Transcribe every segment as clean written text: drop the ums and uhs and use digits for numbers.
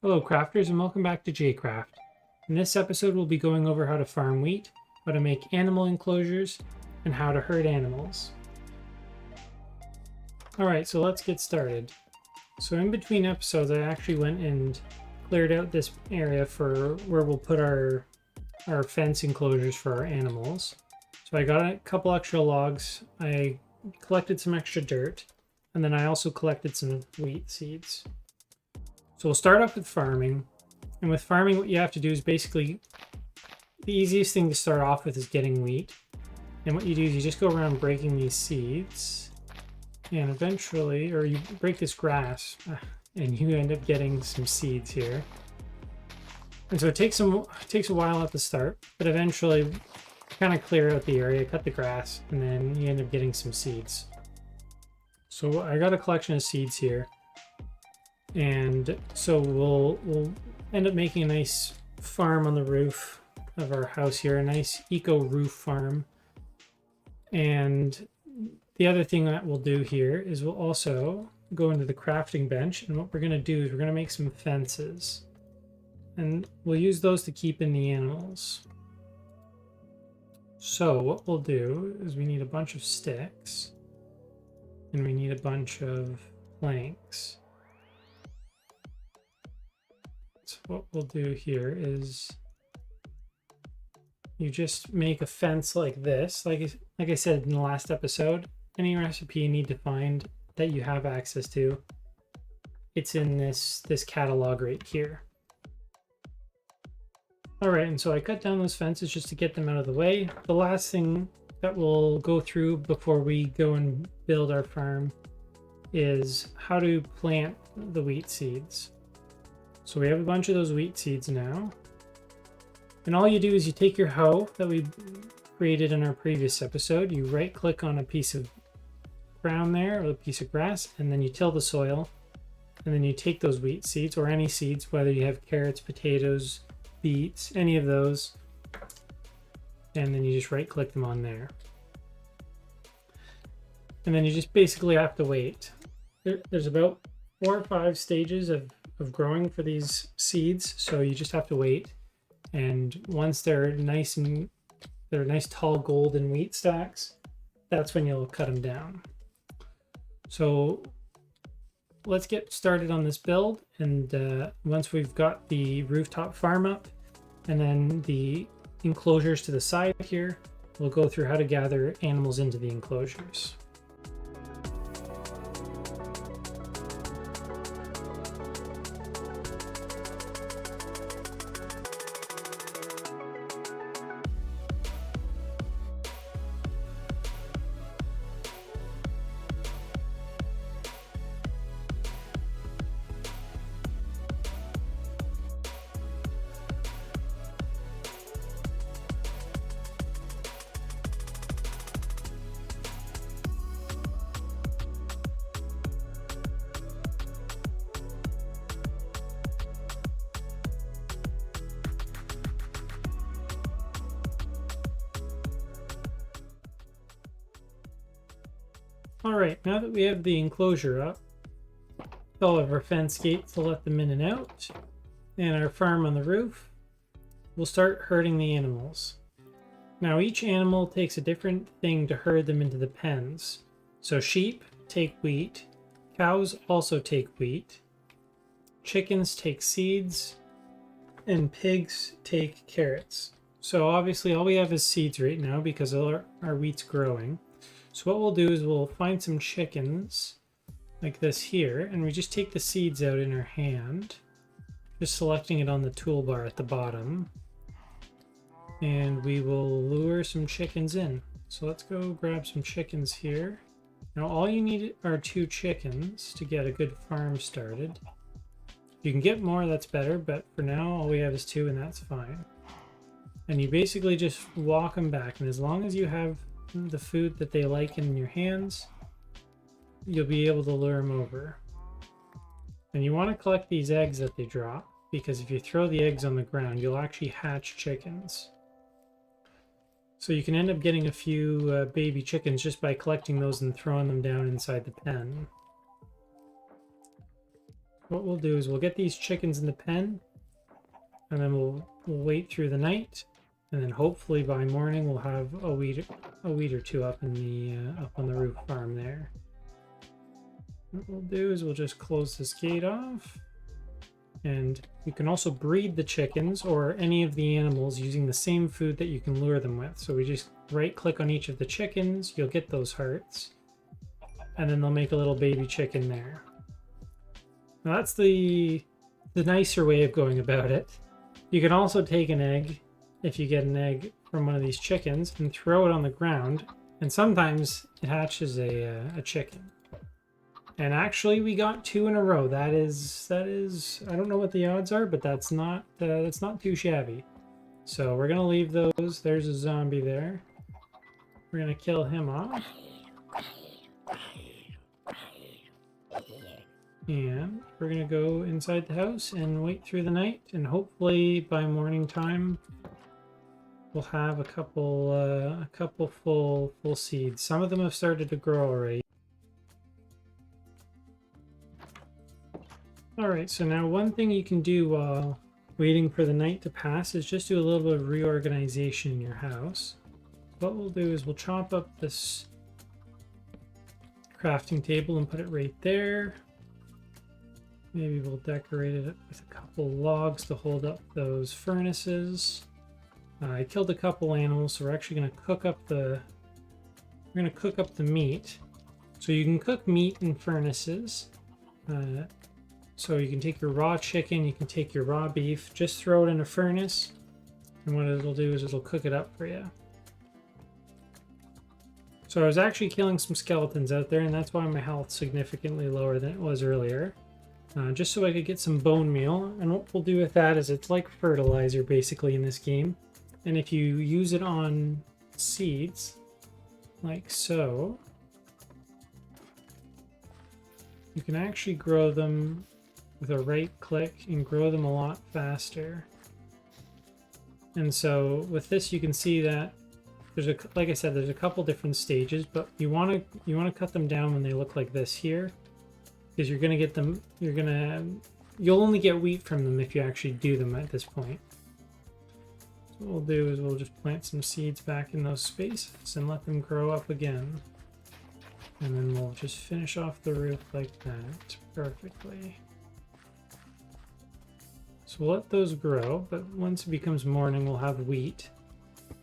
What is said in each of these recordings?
Hello crafters and welcome back to JCraft. In this episode we'll be going over how to farm wheat, how to make animal enclosures, and how to herd animals. Alright, so let's get started. So in between episodes I actually went and cleared out this area for where we'll put our fence enclosures for our animals. So I got a couple extra logs, I collected some extra dirt, and then I also collected some wheat seeds. So we'll start off with farming. And with farming, what you have to do is basically, the easiest thing to start off with is getting wheat. And what you do is you just go around breaking these seeds. And eventually, or you break this grass, and you end up getting some seeds here. And so it takes a while at the start, but eventually kind of clear out the area, cut the grass, and then you end up getting some seeds. So I got a collection of seeds here. And so we'll end up making a nice farm on the roof of our house here, a nice eco roof farm. And the other thing that we'll do here is we'll also go into the crafting bench, and what we're going to do is we're going to make some fences. And we'll use those to keep in the animals. So what we'll do is we need a bunch of sticks, and we need a bunch of planks. So what we'll do here is you just make a fence like this. Like I said in the last episode, any recipe you need to find that you have access to, it's in this catalog right here. All right, and so I cut down those fences just to get them out of the way. The last thing that we'll go through before we go and build our farm is how to plant the wheat seeds. So we have a bunch of those wheat seeds now. And all you do is you take your hoe that we created in our previous episode, you right click on a piece of ground there, or a piece of grass, and then you till the soil. And then you take those wheat seeds, or any seeds, whether you have carrots, potatoes, beets, any of those, and then you just right click them on there. And then you just basically have to wait. There's about 4 or 5 stages of growing for these seeds, so you just have to wait. And once they're nice tall golden wheat stacks, that's when you'll cut them down. So let's get started on this build, and once we've got the rooftop farm up and then the enclosures to the side here, we'll go through how to gather animals into the enclosures. Alright, now that we have the enclosure up, all of our fence gates to let them in and out, and our farm on the roof, we'll start herding the animals. Now each animal takes a different thing to herd them into the pens. So sheep take wheat, cows also take wheat, chickens take seeds, and pigs take carrots. So obviously all we have is seeds right now because our wheat's growing. So what we'll do is we'll find some chickens like this here, and we just take the seeds out in our hand, just selecting it on the toolbar at the bottom, and we will lure some chickens in. So let's go grab some chickens here. Now all you need are 2 chickens to get a good farm started. If you can get more, that's better, but for now all we have is 2, and that's fine. And you basically just walk them back, and as long as you have the food that they like in your hands, you'll be able to lure them over. And you want to collect these eggs that they drop, because if you throw the eggs on the ground, you'll actually hatch chickens. So you can end up getting a few baby chickens just by collecting those and throwing them down inside the pen. what we'll do is we'll get these chickens in the pen, and then we'll wait through the night, and then hopefully by morning we'll have a wheat or two up in the up on the roof farm there. What we'll do is we'll just close this gate off, and you can also breed the chickens or any of the animals using the same food that you can lure them with. So we just right click on each of the chickens, you'll get those hearts, and then they'll make a little baby chicken there. Now that's the nicer way of going about it. You can also take an egg, if you get an egg from one of these chickens, and throw it on the ground, and sometimes it hatches a chicken. And actually we got 2 in a row. That is I don't know what the odds are, but that's not too shabby. So we're gonna leave those. There's a zombie there. We're gonna kill him off. And we're gonna go inside the house and wait through the night, and hopefully by morning time we'll have a couple full seeds. Some of them have started to grow already. Alright, so now one thing you can do while waiting for the night to pass is just do a little bit of reorganization in your house. What we'll do is we'll chop up this crafting table and put it right there. Maybe we'll decorate it with a couple logs to hold up those furnaces. I killed a couple animals, so we're actually going to cook up the meat. So you can cook meat in furnaces. So you can take your raw chicken, you can take your raw beef, just throw it in a furnace, and what it'll do is it'll cook it up for you. So I was actually killing some skeletons out there, and that's why my health's significantly lower than it was earlier. Just so I could get some bone meal, and what we'll do with that is it's like fertilizer basically in this game. And if you use it on seeds, like so, you can actually grow them with a right click and grow them a lot faster. And so with this you can see that there's like I said, there's a couple different stages, but you want to cut them down when they look like this here, because you're going to get them, you'll only get wheat from them if you actually do them at this point. So what we'll do is we'll just plant some seeds back in those spaces and let them grow up again. And then we'll just finish off the roof like that perfectly. So we'll let those grow, but once it becomes morning we'll have wheat,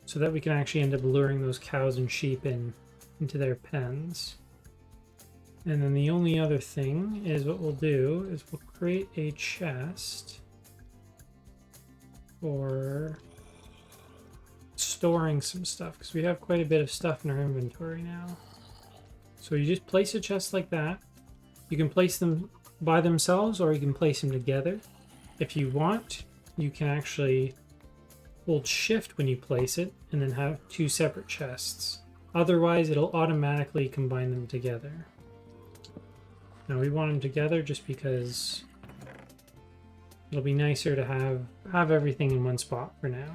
so that we can actually end up luring those cows and sheep into their pens. And then the only other thing is what we'll do is we'll create a chest for storing some stuff, because we have quite a bit of stuff in our inventory now. So you just place a chest like that. You can place them by themselves or you can place them together. If you want, you can actually hold shift when you place it and then have 2 separate chests. Otherwise, it'll automatically combine them together. Now we want them together just because it'll be nicer to have everything in one spot for now.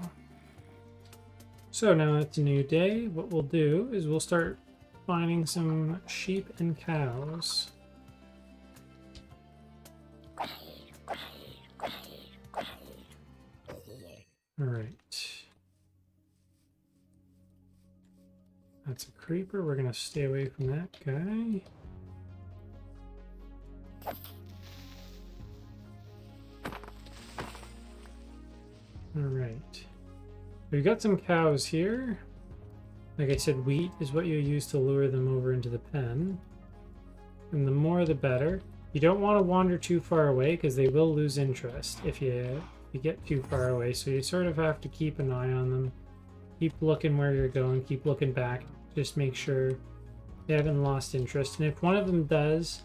So now it's a new day. What we'll do is we'll start finding some sheep and cows. Alright. That's a creeper. We're gonna stay away from that guy. Alright. We've got some cows here. Like I said, wheat is what you use to lure them over into the pen. And the more the better. You don't want to wander too far away because they will lose interest if you get too far away. So you sort of have to keep an eye on them. Keep looking where you're going, keep looking back. Just make sure they haven't lost interest. And if one of them does,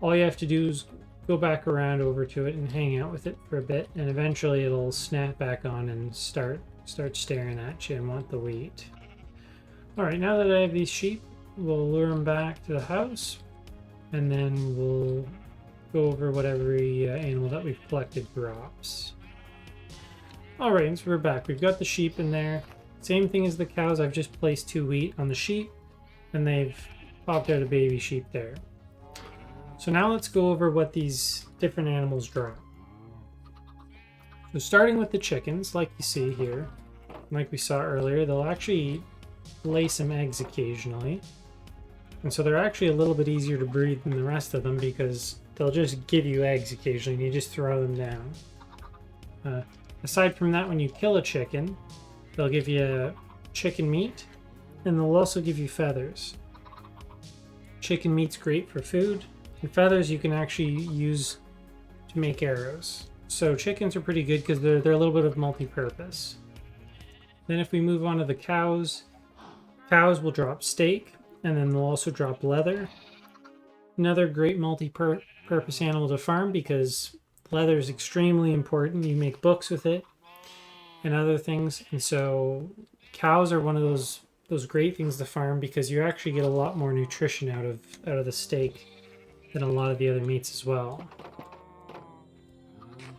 all you have to do is go back around over to it and hang out with it for a bit, and eventually it'll snap back on and start staring at you and want the wheat. Alright, now that I have these sheep, we'll lure them back to the house, and then we'll go over what every animal that we've collected drops. Alright, so we're back. We've got the sheep in there. Same thing as the cows, I've just placed 2 wheat on the sheep, and they've popped out a baby sheep there. So now let's go over what these different animals drop. So starting with the chickens, like you see here, like we saw earlier, they'll actually lay some eggs occasionally. And so they're actually a little bit easier to breed than the rest of them because they'll just give you eggs occasionally and you just throw them down. Aside from that, when you kill a chicken, they'll give you chicken meat and they'll also give you feathers. Chicken meat's great for food, and feathers you can actually use to make arrows. So chickens are pretty good because they're a little bit of multi-purpose. Then if we move on to the cows, cows will drop steak, and then they'll also drop leather. Another great multi-purpose animal to farm because leather is extremely important. You make books with it and other things, and so cows are one of those great things to farm because you actually get a lot more nutrition out of the steak than a lot of the other meats as well.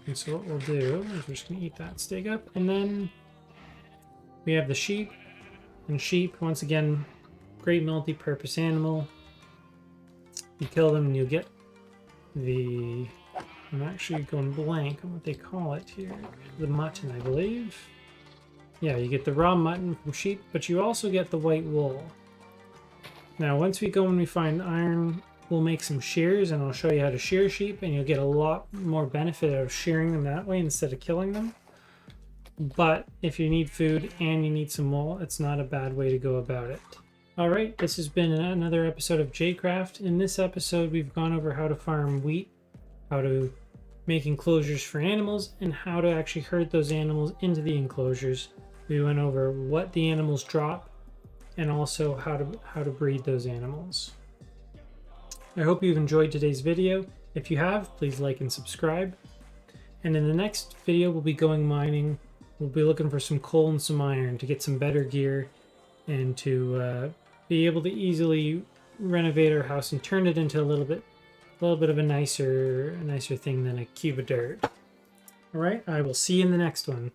And so what we'll do is we're just going to eat that steak up, and then we have the sheep. And sheep, once again, great multi-purpose animal. You kill them and you'll get the... I'm actually going blank on what they call it here. The mutton, I believe. Yeah, you get the raw mutton from sheep, but you also get the white wool. Now, once we go and we find iron, we'll make some shears, and I'll show you how to shear sheep, and you'll get a lot more benefit out of shearing them that way instead of killing them. But if you need food and you need some wool, it's not a bad way to go about it. Alright, this has been another episode of Jcraft. In this episode, we've gone over how to farm wheat, how to make enclosures for animals, and how to actually herd those animals into the enclosures. We went over what the animals drop and also how to breed those animals. I hope you've enjoyed today's video. If you have, please like and subscribe. And in the next video, we'll be going mining. We'll be looking for some coal and some iron to get some better gear and to be able to easily renovate our house and turn it into a little bit of a nicer thing than a cube of dirt. All right, I will see you in the next one.